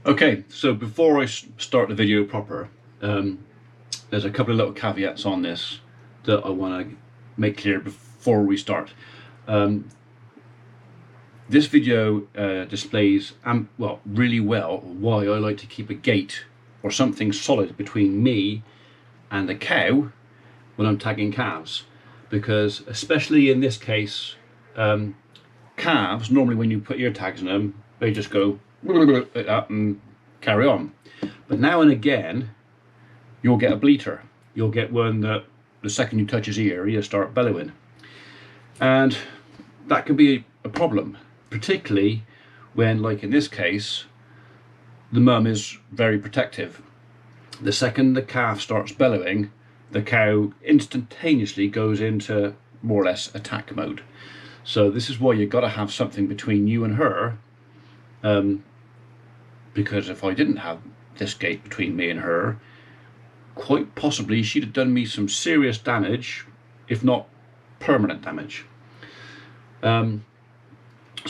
Okay, so before I start the video proper, there's a couple of little caveats on this that I want to make clear before we start. This video displays really well why I like to keep a gate or something solid between me and the cow when I'm tagging calves, because especially in this case, calves, normally when you put ear tags in them, they just go like that and carry on. But now and again you'll get a bleater. You'll get one that the second you touch his ear he'll start bellowing, and that can be a problem, particularly when, like in this case, the mum is very protective. The second the calf starts bellowing, the cow instantaneously goes into more or less attack mode. So this is why you've got to have something between you and her, because if I didn't have this gate between me and her, quite possibly she'd have done me some serious damage, if not permanent damage. So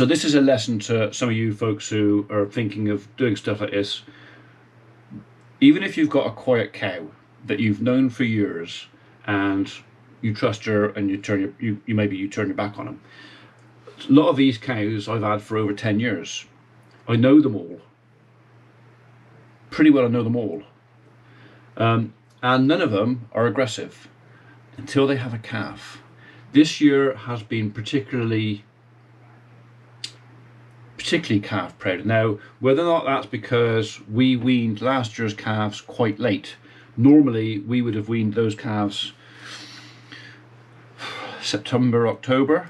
this is a lesson to some of you folks who are thinking of doing stuff like this. Even if you've got a quiet cow that you've known for years and you trust her and you turn your back on them. A lot of these cows I've had for over 10 years. I know them all. Pretty well I know them all. And none of them are aggressive until they have a calf. This year has been particularly calf proud. Now, whether or not that's because we weaned last year's calves quite late. Normally we would have weaned those calves September, October.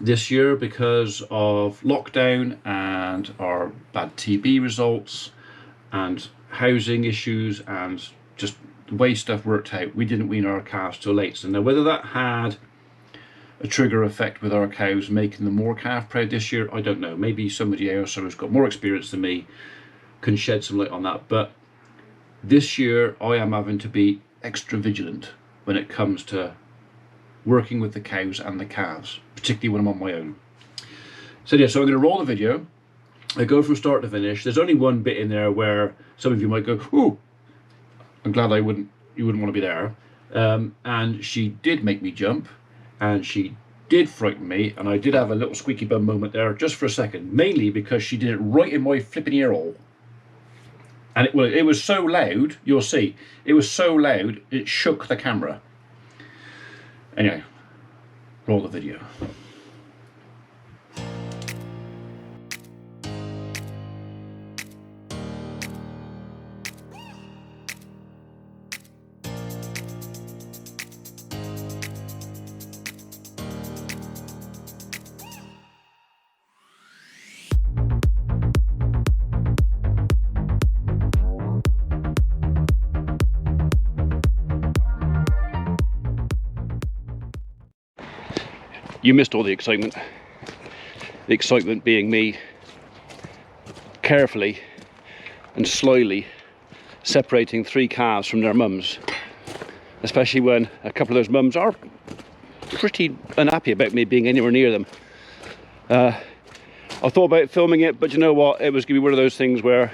This year, because of lockdown and our bad TB results and housing issues and just the way stuff worked out, we didn't wean our calves till late. So now whether that had a trigger effect with our cows making them more calf proud this year, I don't know. Maybe somebody else who's got more experience than me can shed some light on that. But this year I am having to be extra vigilant when it comes to working with the cows and the calves, particularly when I'm on my own. So yeah, so I'm going to roll the video. I go from start to finish. There's only one bit in there where some of you might go, "Ooh, I'm glad you wouldn't want to be there." And she did make me jump, and she did frighten me, and I did have a little squeaky bum moment there just for a second, mainly because she did it right in my flipping ear hole. And it was so loud, you'll see, it was so loud it shook the camera. Anyway, roll the video. You missed all the excitement. The excitement being me carefully and slowly separating 3 calves from their mums, especially when a couple of those mums are pretty unhappy about me being anywhere near them. I thought about filming it, but you know what, it was going to be one of those things where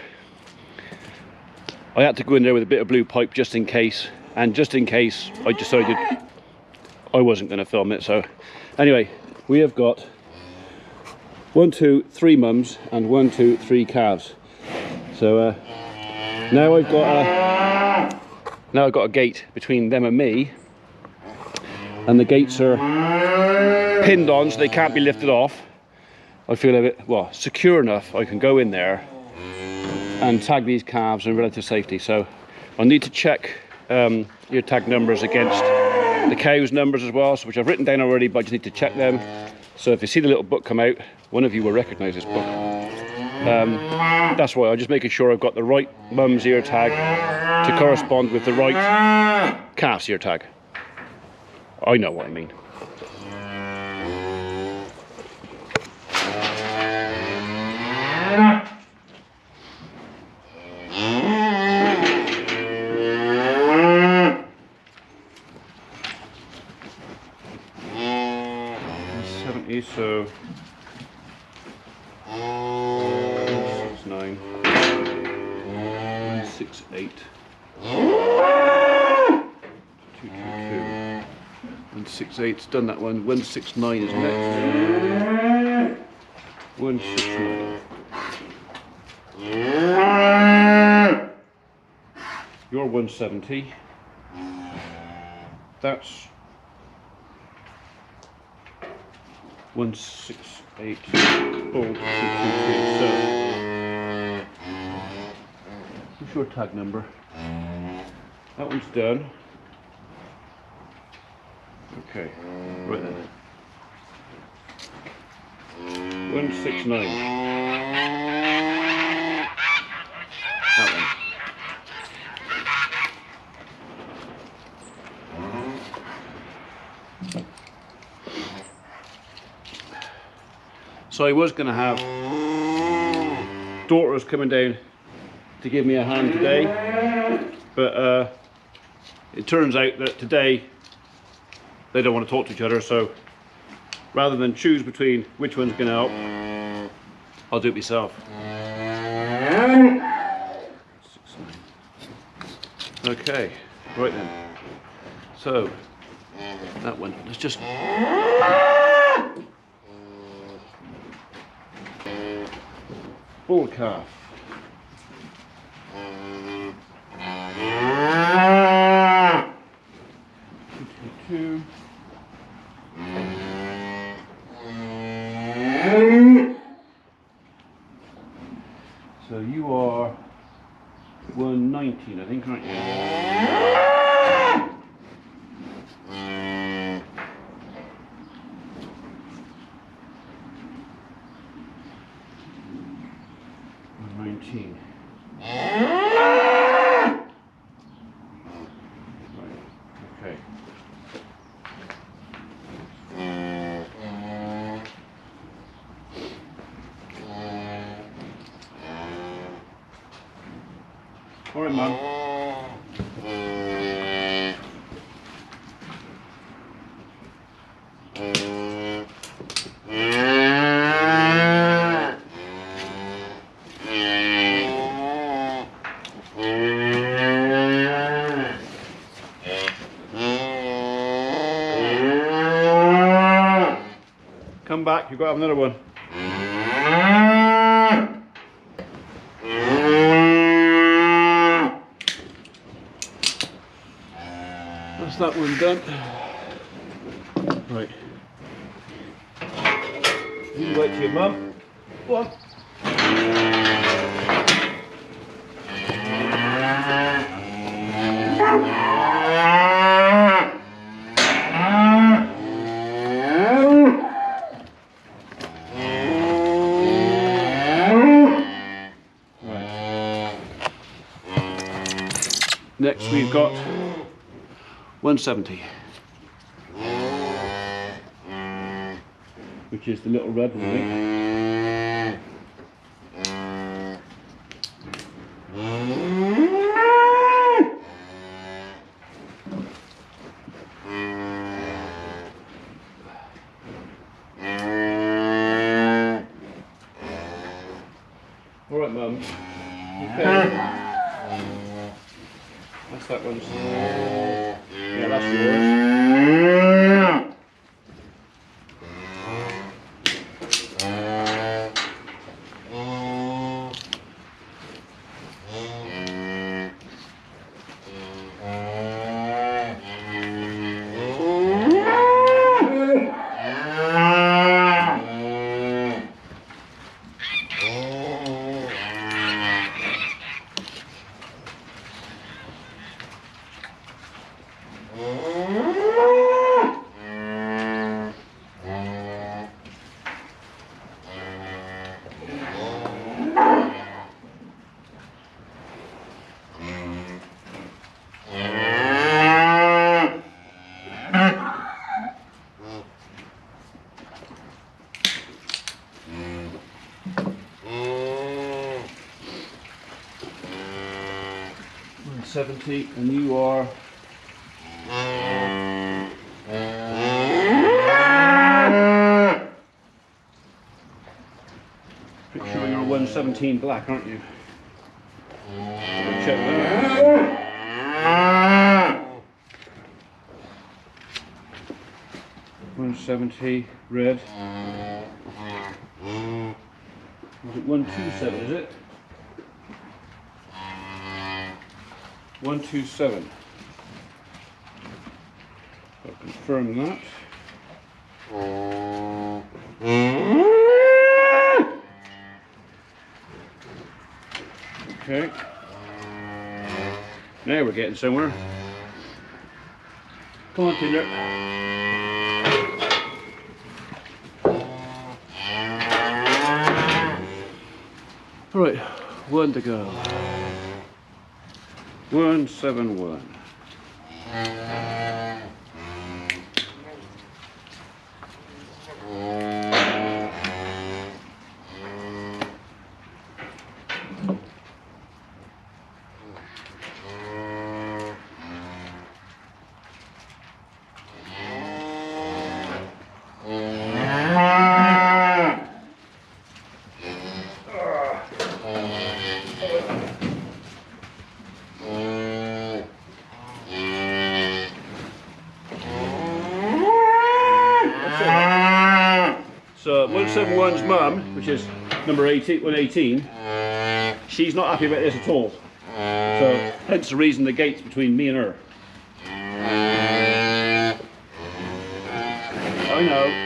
I had to go in there with a bit of blue pipe just in case, and just in case I decided I wasn't going to film it. So anyway, we have got 1, 2, 3 mums and 1, 2, 3 calves. So now I've got a gate between them and me, and the gates are pinned on so they can't be lifted off. I feel a bit secure enough I can go in there and tag these calves in relative safety. So I'll need to check your tag numbers against the cows' numbers as well, which I've written down already, but I just need to check them. So if you see the little book come out, one of you will recognise this book. That's why I'm just making sure I've got the right mum's ear tag to correspond with the right calf's ear tag. I know what I mean. So 6, 9. 168. 222. 168's done that one. 169 is next. 169. You're 170. That's 168. Bold 222. So, what's your tag number? That one's done. Okay, right then. 169. That one. So I was going to have daughters coming down to give me a hand today, but it turns out that today they don't want to talk to each other, so rather than choose between which one's going to help, I'll do it myself. Okay, right then. So, that one, let's just... Bull calf. 222. So you are 119, I think, aren't you? Okay. All right, Mum. Come back, you've got to have another one. That's that one done. Right. You can wait to your mum. Go on. Next we've got 170, which is the little red one, I think. All right, Mum. Okay. That's that one's. Yeah, that's yours. $70, and you are pretty sure you're 117 black, aren't you? Check that. 170 red. Was it 127? Is it? 127. I'll confirm that. Okay. Now we're getting somewhere. Come on, Tinder. Right, one to go. 171. So 171's mum, which is number 18, 118, she's not happy about this at all. So hence the reason the gate's between me and her. I know.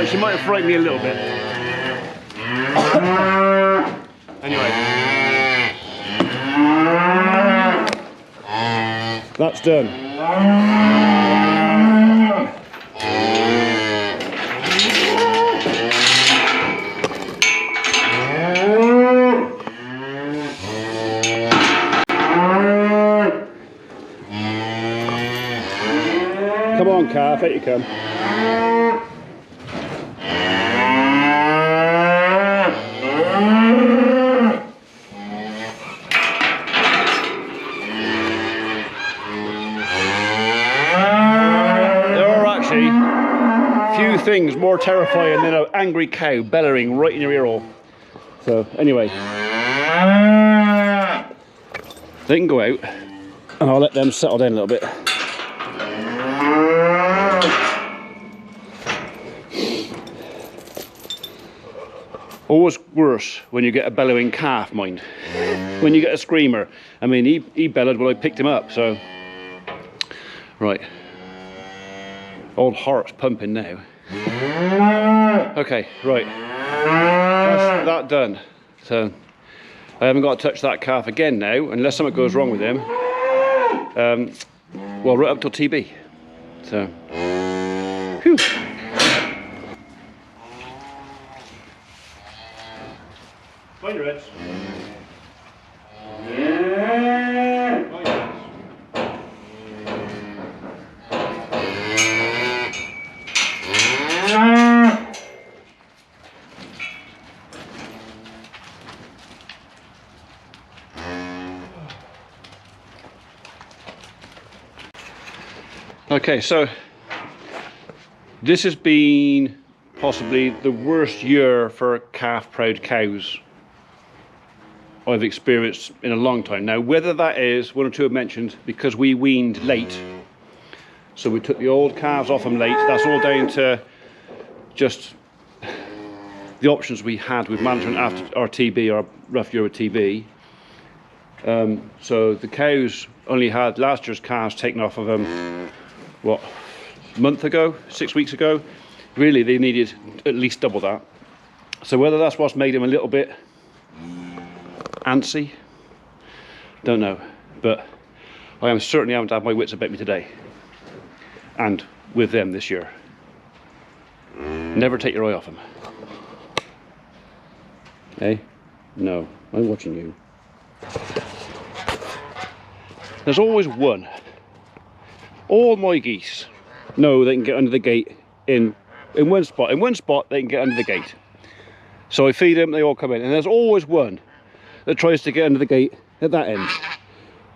She might have frightened me a little bit. Anyway. That's done. Come on, calf, out you come. Few things more terrifying than an angry cow bellowing right in your ear hole. So anyway, they can go out and I'll let them settle down a little bit. Always worse when you get a bellowing calf, mind. When you get a screamer. I mean, he bellowed when I picked him up, so. Right. Old heart's pumping now. Okay, right. That's that done. So I haven't got to touch that calf again now, unless something goes wrong with him. Well, right up till TB. So, whew. Mind your heads. Okay, so this has been possibly the worst year for calf proud cows I've experienced in a long time. Now, whether that is, one or two have mentioned, because we weaned late, so we took the old calves off them late, that's all down to just the options we had with management after our TB, our rough year with TB. So the cows only had last year's calves taken off of them, what, a month ago, 6 weeks ago. Really, they needed at least double that. So whether that's what's made them a little bit Antsy? Don't know. But I am certainly having to have my wits about me today. And with them this year. Never take your eye off them. Hey? No, I'm watching you. There's always one. All my geese know they can get under the gate in one spot. In one spot they can get under the gate. So I feed them, they all come in. And there's always one that tries to get under the gate at that end.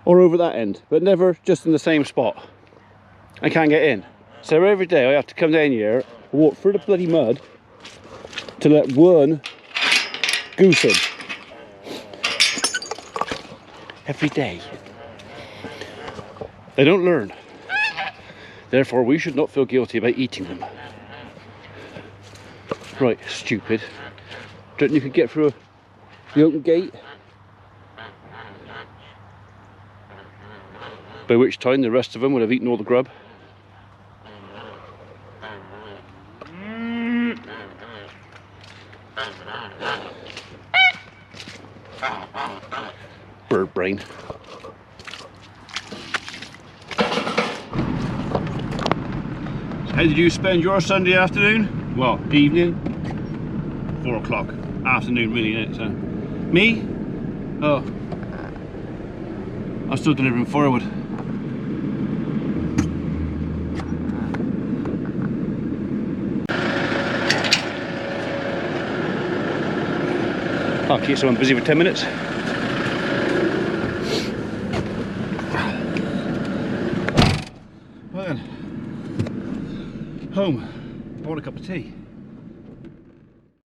Or over that end. But never just in the same spot. I can't get in. So every day I have to come down here, walk through the bloody mud to let one goose in. Every day. They don't learn. Therefore, we should not feel guilty about eating them. Right, stupid. Don't you could get through the open gate? By which time the rest of them would have eaten all the grub. Bird brain. How did you spend your Sunday afternoon? Well, evening, 4 o'clock, afternoon really, isn't it? So, me? Oh, I'm still delivering forward. I'll keep someone busy for 10 minutes. Well then, home, bought a cup of tea.